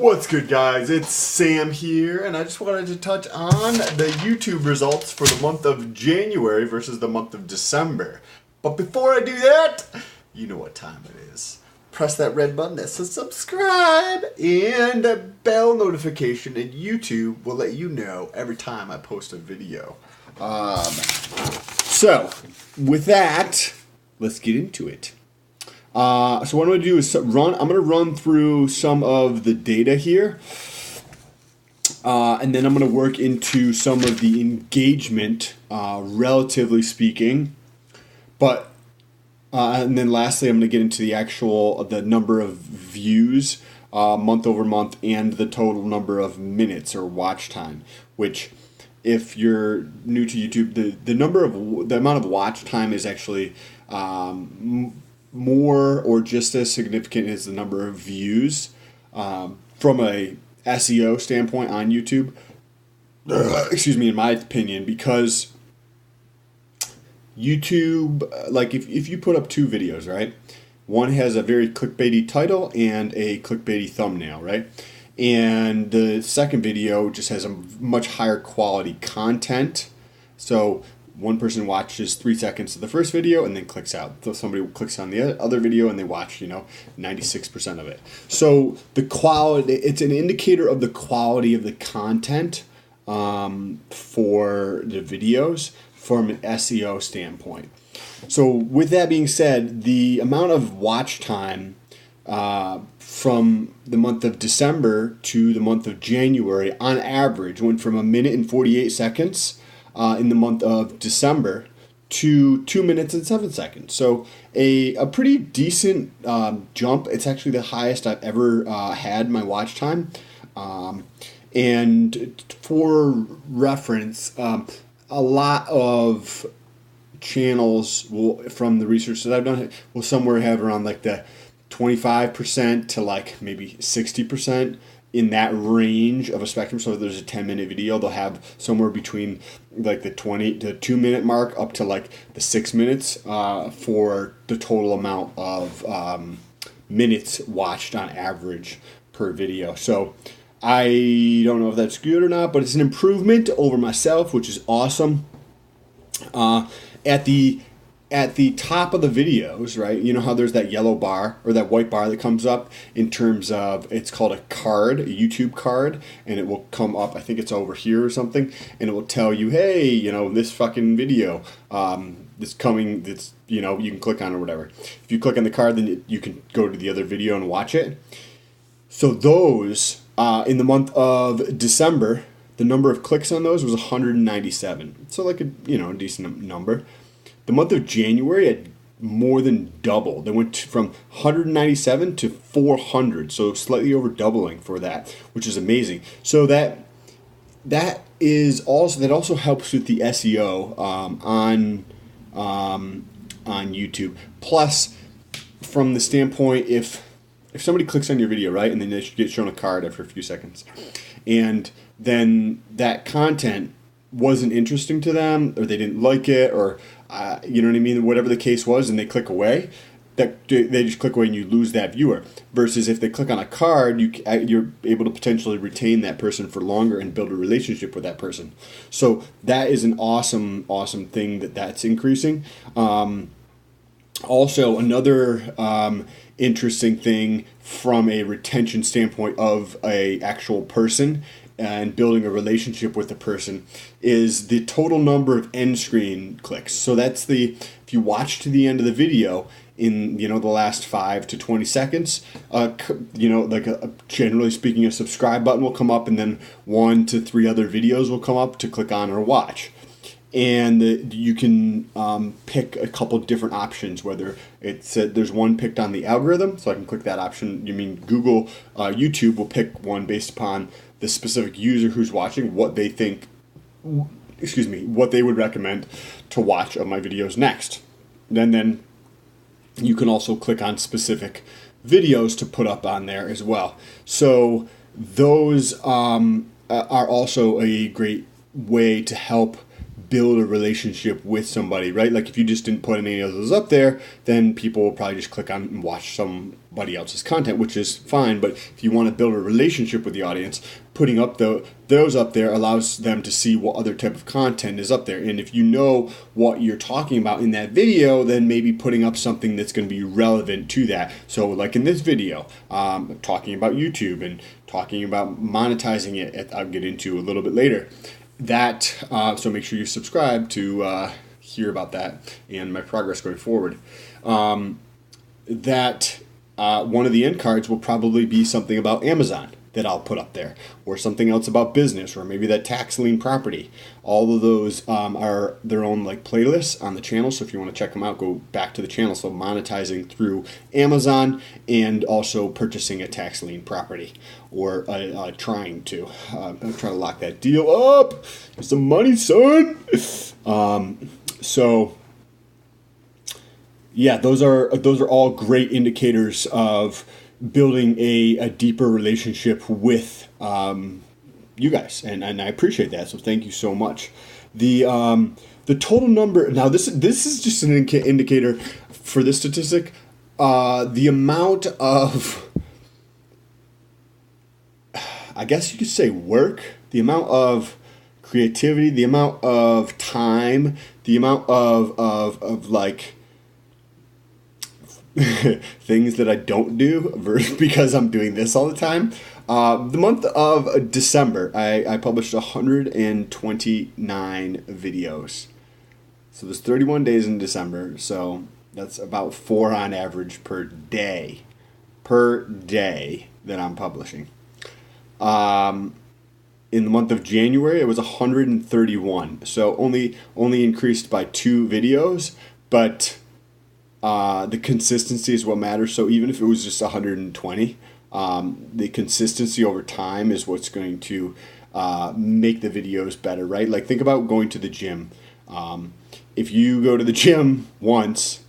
What's good, guys? It's Sam here, and I just wanted to touch on the YouTube results for the month of January versus the month of December. But before I do that, you know what time it is. Press that red button that says subscribe and a bell notification, and YouTube will let you know every time I post a video. So, with that, let's get into it. So what I'm going to do is I'm going to run through some of the data here, and then I'm going to work into some of the engagement, relatively speaking, but and then lastly I'm going to get into the number of views month over month and the total number of minutes or watch time, which if you're new to YouTube, the amount of watch time is actually more or just as significant as the number of views from a SEO standpoint on YouTube. Excuse me, in my opinion, because YouTube, like if you put up two videos, right? One has a very clickbaity title and a clickbaity thumbnail, right? And the second video just has a much higher quality content. So one person watches 3 seconds of the first video and then clicks out. So somebody clicks on the other video and they watch, 96% of it. So the quality, it's an indicator of the quality of the content for the videos from an SEO standpoint. So with that being said, the amount of watch time from the month of December to the month of January on average went from 1 minute and 48 seconds in the month of December to 2 minutes and 7 seconds. So a pretty decent jump. It's actually the highest I've ever had my watch time. And for reference, a lot of channels from the research that I've done will somewhere have around like the 25% to like maybe 60% in that range of a spectrum. So if there's a 10-minute video, they'll have somewhere between like the 20 to 2 minute mark up to like the 6 minutes for the total amount of minutes watched on average per video. So I don't know if that's good or not, but it's an improvement over myself, which is awesome. At the top of the videos, right, you know how there's that yellow bar or that white bar that comes up in terms of, it's called a card, a YouTube card, and it will come up, I think it's over here or something, and it will tell you, hey, this fucking video, this coming, this, you can click on it or whatever. If you click on the card, then you can go to the other video and watch it. So those, in the month of December, the number of clicks on those was 197. So like a decent number. The month of January had more than doubled. They went from 197 to 400, so slightly over doubling for that, which is amazing. So that also helps with the SEO on YouTube. Plus, from the standpoint, if somebody clicks on your video, right, and then they should get shown a card after a few seconds, and then that content wasn't interesting to them, or they didn't like it, or you know what I mean, whatever the case was, and they click away, that they just click away and you lose that viewer. Versus if they click on a card, you're able to potentially retain that person for longer and build a relationship with that person. So that is an awesome thing that's increasing. Also, another interesting thing from a retention standpoint of a actual person and building a relationship with the person is the total number of end screen clicks. So that's if you watch to the end of the video in the last 5 to 20 seconds, generally speaking, a subscribe button will come up, and then 1 to 3 other videos will come up to click on or watch. And you can pick a couple different options, whether there's one picked on the algorithm, so I can click that option. Google, YouTube will pick one based upon the specific user who's watching, what they think, what they would recommend to watch of my videos next. Then you can also click on specific videos to put up on there as well. So those are also a great way to help build a relationship with somebody, right? Like if you just didn't put any of those up there, then people will probably just click on and watch somebody else's content, which is fine. But if you want to build a relationship with the audience, putting up those up there allows them to see what other type of content is up there. And if you know what you're talking about in that video, then maybe putting up something that's going to be relevant to that. So like in this video, talking about YouTube and talking about monetizing it, I'll get into a little bit later. So make sure you subscribe to hear about that and my progress going forward. One of the end cards will probably be something about Amazon that I'll put up there, or something else about business, or maybe that tax lien property. All of those are their own like playlists on the channel, so if you want to check them out, go back to the channel. So monetizing through Amazon and also purchasing a tax lien property, or trying to. I'm trying to lock that deal up. Get some money, son. So yeah, those are all great indicators of building a deeper relationship with you guys, and I appreciate that. So thank you so much. The total number, now this is just an indicator for this statistic. The amount of, I guess you could say, work, the amount of creativity, the amount of time, the amount of like things that I don't do because I'm doing this all the time. The month of December, I published 129 videos. So there's 31 days in December, so that's about 4 on average per day that I'm publishing. In the month of January, it was 131, so only increased by 2 videos, but the consistency is what matters. So even if it was just 120, the consistency over time is what's going to make the videos better, right? Like think about going to the gym. If you go to the gym once,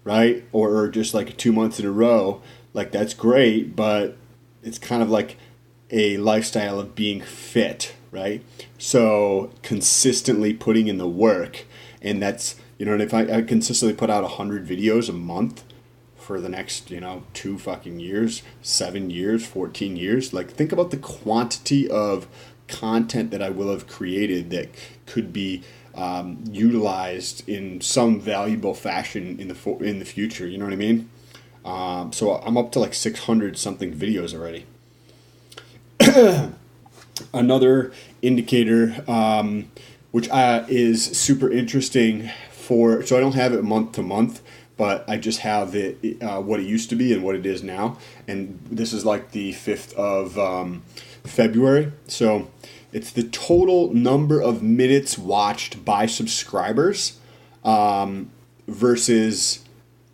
right, or just like 2 months in a row, like that's great, but it's kind of like a lifestyle of being fit, right? So consistently putting in the work, and that's, you know, and if I consistently put out 100 videos a month for the next, 2 fucking years, 7 years, 14 years, like think about the quantity of content that I will have created that could be utilized in some valuable fashion in the future. You know what I mean? So I'm up to like 600 something videos already. Another indicator, which is super interesting so I don't have it month to month, but I just have it what it used to be and what it is now. And this is like the 5th of February. So it's the total number of minutes watched by subscribers versus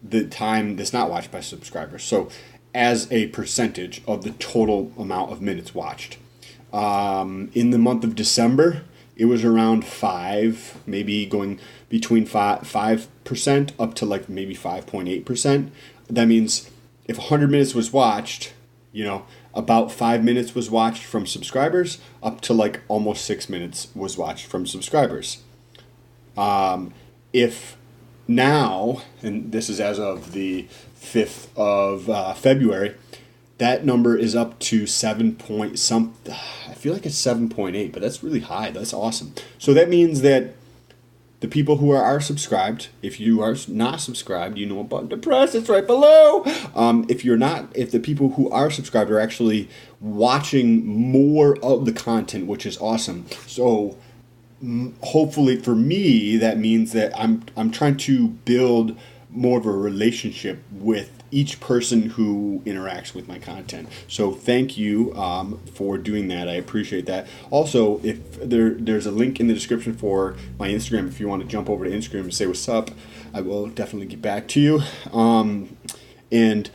the time that's not watched by subscribers. So as a percentage of the total amount of minutes watched. In the month of December, it was around 5, maybe going between 5% up to like maybe 5.8%. That means if 100 minutes was watched, about 5 minutes was watched from subscribers, up to like almost 6 minutes was watched from subscribers. If now, and this is as of the 5th of February, that number is up to 7 point some. I feel like it's 7.8, but that's really high. That's awesome. So that means that the people who are subscribed, if you are not subscribed, you know a button to press. It's right below. If the people who are subscribed are actually watching more of the content, which is awesome. So hopefully for me, that means that I'm trying to build more of a relationship with each person who interacts with my content. So thank you for doing that. I appreciate that. Also, if there's a link in the description for my Instagram, if you want to jump over to Instagram and say what's up, I will definitely get back to you. And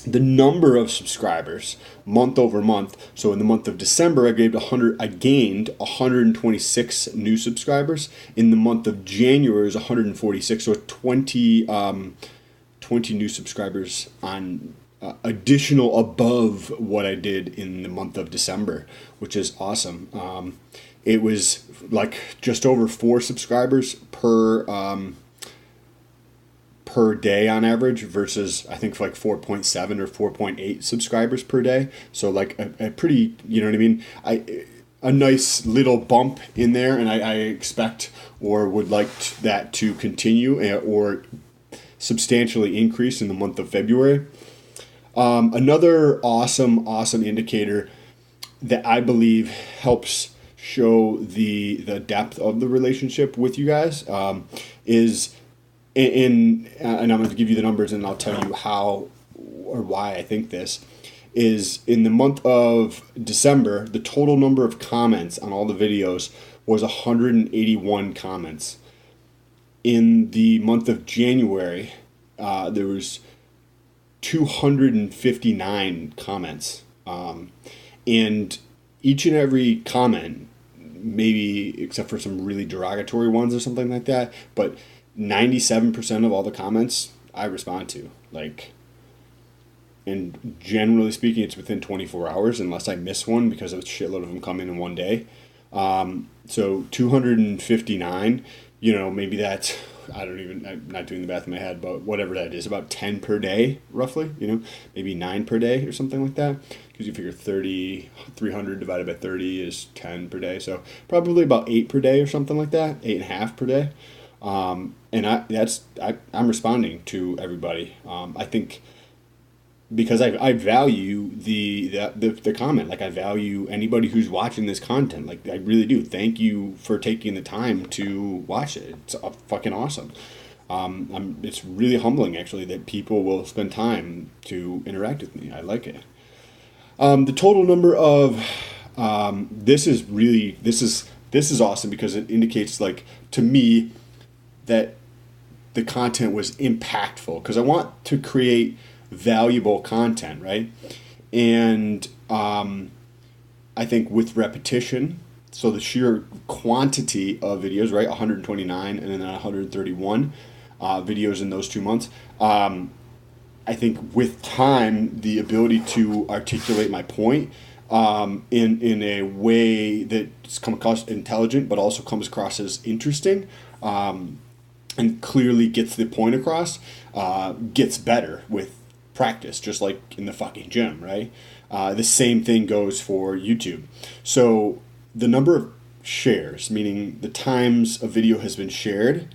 the number of subscribers month over month. So in the month of December, I gained 126 new subscribers. In the month of January, it was 146. So 20 new subscribers on additional above what I did in the month of December, which is awesome. It was like just over 4 subscribers per day on average versus I think like 4.7 or 4.8 subscribers per day. So like a pretty, you know what I mean? A nice little bump in there, and I expect or would like that to continue or substantially increase in the month of February. Another awesome indicator that I believe helps show the depth of the relationship with you guys is and I'm going to give you the numbers, and I'll tell you how or why I think this is. In the month of December, the total number of comments on all the videos was 181 comments. In the month of January, there was 259 comments, and each and every comment, maybe except for some really derogatory ones or something like that, but 97% of all the comments I respond to, like, and generally speaking, it's within 24 hours unless I miss one because a shitload of them come in one day. So 259, maybe that's, I'm not doing the math in my head, but whatever that is, about 10 per day, roughly, maybe 9 per day or something like that. Because you figure 300 divided by 30 is 10 per day. So probably about 8 per day or something like that, 8.5 per day. And I'm responding to everybody. I think because I value the comment. Like, I value anybody who's watching this content. Like, I really do. Thank you for taking the time to watch it. It's fucking awesome. It's really humbling, actually, that people will spend time to interact with me. I like it. The total number of this is awesome because it indicates, like, to me, that the content was impactful, because I want to create valuable content, right? And I think with repetition, so the sheer quantity of videos, right, 129 and then 131 videos in those 2 months, I think with time, the ability to articulate my point in a way that's come across intelligent but also comes across as interesting, and clearly gets the point across, gets better with practice, just like in the fucking gym, right? The same thing goes for YouTube. So the number of shares, meaning the times a video has been shared,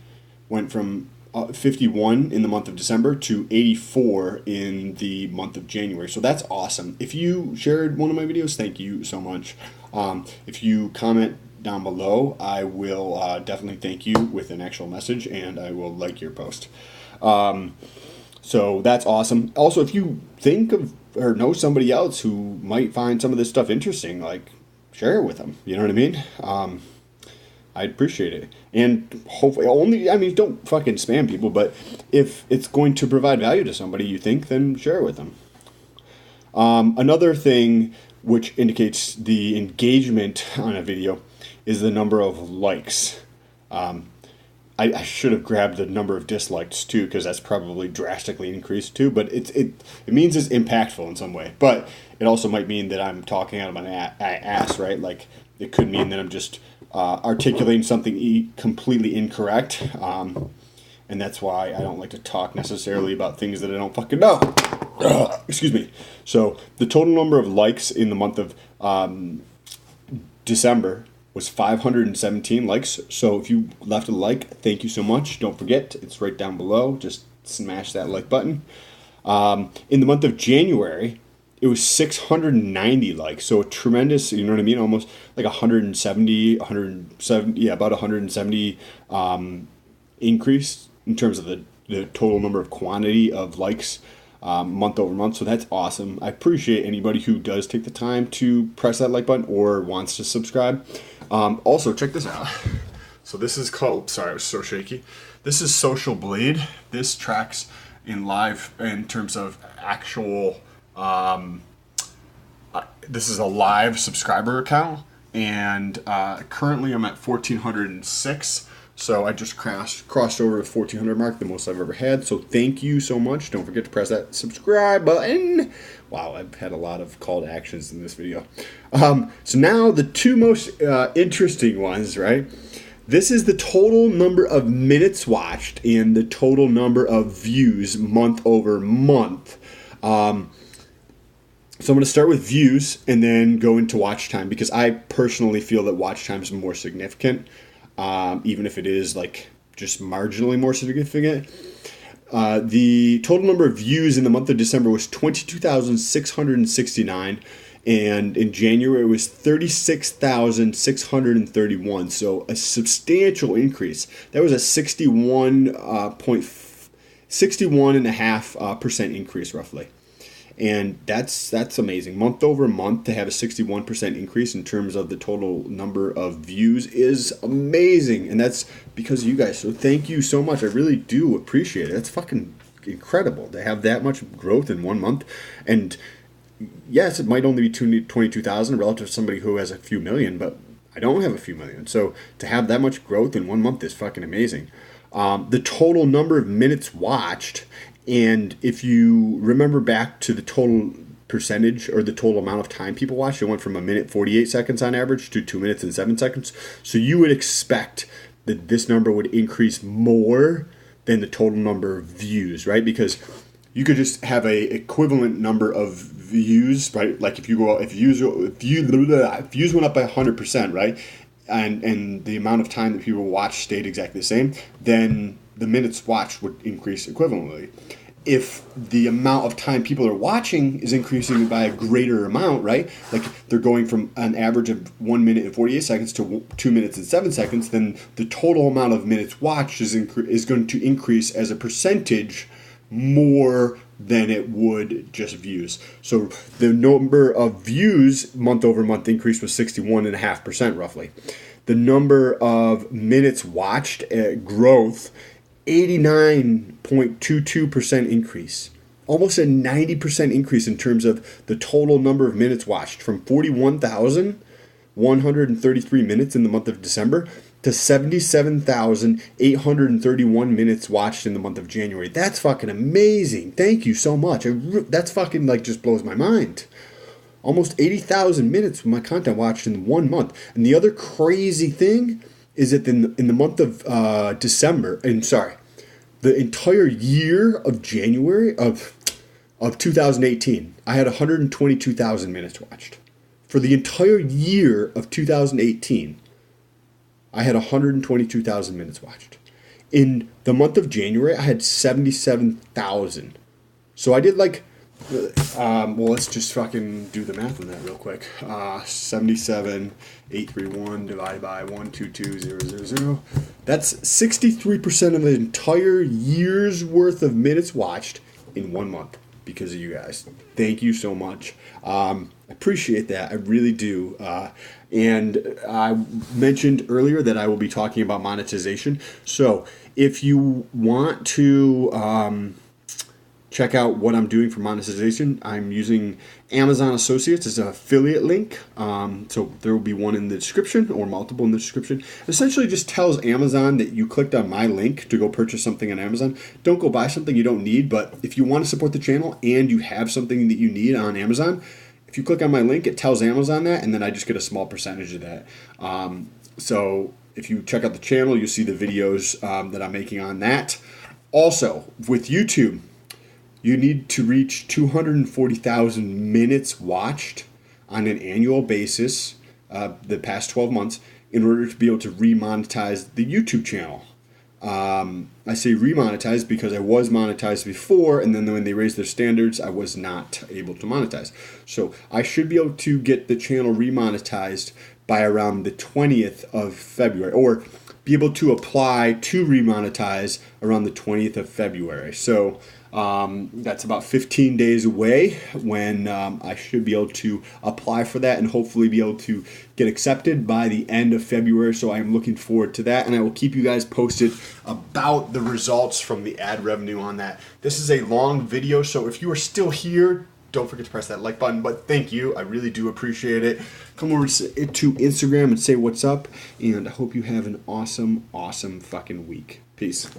went from 51 in the month of December to 84 in the month of January. So that's awesome. If you shared one of my videos, thank you so much. If you comment down below, I will definitely thank you with an actual message, and I will like your post. So that's awesome. Also, if you think of or know somebody else who might find some of this stuff interesting, like, share it with them. You know what I mean? I'd appreciate it. And hopefully, don't fucking spam people, but if it's going to provide value to somebody you think, then share it with them. Another thing which indicates the engagement on a video is the number of likes. I should have grabbed the number of dislikes too, because that's probably drastically increased too. But it means it's impactful in some way. But it also might mean that I'm talking out of my ass, right? Like, it could mean that I'm just articulating something completely incorrect, and that's why I don't like to talk necessarily about things that I don't fucking know. Excuse me. So the total number of likes in the month of December was 517 likes. So if you left a like, thank you so much. Don't forget, it's right down below. Just smash that like button. In the month of January, it was 690 likes. So a tremendous, you know what I mean? Almost like 170, about 170 increase in terms of the total number of quantity of likes month over month. So that's awesome. I appreciate anybody who does take the time to press that like button or wants to subscribe. Also, check this out. So this is called, sorry, it was so shaky. This is Social Blade. This tracks in live in terms of actual, this is a live subscriber account. And currently I'm at 1,406 So I just crossed over the 1,400 mark, the most I've ever had. So thank you so much. Don't forget to press that subscribe button. Wow, I've had a lot of call to actions in this video. So now the two most interesting ones, right? This is the total number of minutes watched and the total number of views month over month. So I'm going to start with views and then go into watch time, because I personally feel that watch time is more significant, even if it is like just marginally more significant. The total number of views in the month of December was 22,669. And in January, it was 36,631. So a substantial increase. That was a 61.5% increase roughly. And that's amazing. Month over month to have a 61% increase in terms of the total number of views is amazing. And that's because of you guys. So thank you so much. I really do appreciate it. That's fucking incredible to have that much growth in 1 month. And yes, it might only be 22,000 relative to somebody who has a few million, but I don't have a few million. So to have that much growth in 1 month is fucking amazing. The total number of minutes watched, and if you remember back to the total percentage or the total amount of time people watched, it went from 1 minute 48 seconds on average to 2 minutes and 7 seconds. So you would expect that this number would increase more than the total number of views, right? Because you could just have a equivalent number of views, right? Like if views went up by 100%, right? And the amount of time that people watched stayed exactly the same, then the minutes watched would increase equivalently. If the amount of time people are watching is increasing by a greater amount, right? Like they're going from an average of 1 minute and 48 seconds to 2 minutes and 7 seconds, then the total amount of minutes watched is going to increase as a percentage more than it would just views. So the number of views month over month increase was 61.5% roughly. The number of minutes watched growth, 89.22% increase. Almost a 90% increase in terms of the total number of minutes watched, from 41,133 minutes in the month of December to 77,831 minutes watched in the month of January. That's fucking amazing. Thank you so much. That's fucking like just blows my mind. Almost 80,000 minutes of my content watched in 1 month. And the other crazy thing is that in the month of December, the entire year of January of 2018, I had 122,000 minutes watched. For the entire year of 2018, I had 122,000 minutes watched. In the month of January, I had 77,000. So I did let's just fucking do the math on that real quick. 77,831 divided by 122,000. That's 63% of the entire year's worth of minutes watched in 1 month because of you guys. Thank you so much. I appreciate that. I really do. And I mentioned earlier that I will be talking about monetization. So if you want to check out what I'm doing for monetization, I'm using Amazon Associates as an affiliate link. So there will be one in the description or multiple in the description. It essentially just tells Amazon that you clicked on my link to go purchase something on Amazon. Don't go buy something you don't need, but if you want to support the channel and you have something that you need on Amazon, if you click on my link, it tells Amazon that, and then I just get a small percentage of that. So if you check out the channel, you'll see the videos that I'm making on that. Also, with YouTube, you need to reach 240,000 minutes watched on an annual basis the past 12 months in order to be able to remonetize the YouTube channel. I say remonetize because I was monetized before, and then when they raised their standards, I was not able to monetize. So I should be able to get the channel remonetized by around the 20th of February, or be able to apply to remonetize around the 20th of February. So that's about 15 days away when I should be able to apply for that and hopefully be able to get accepted by the end of February. So I'm looking forward to that, and I will keep you guys posted about the results from the ad revenue on that. This is a long video, so if you are still here, don't forget to press that like button. But thank you. I really do appreciate it. Come over to Instagram and say what's up. And I hope you have an awesome, awesome fucking week. Peace.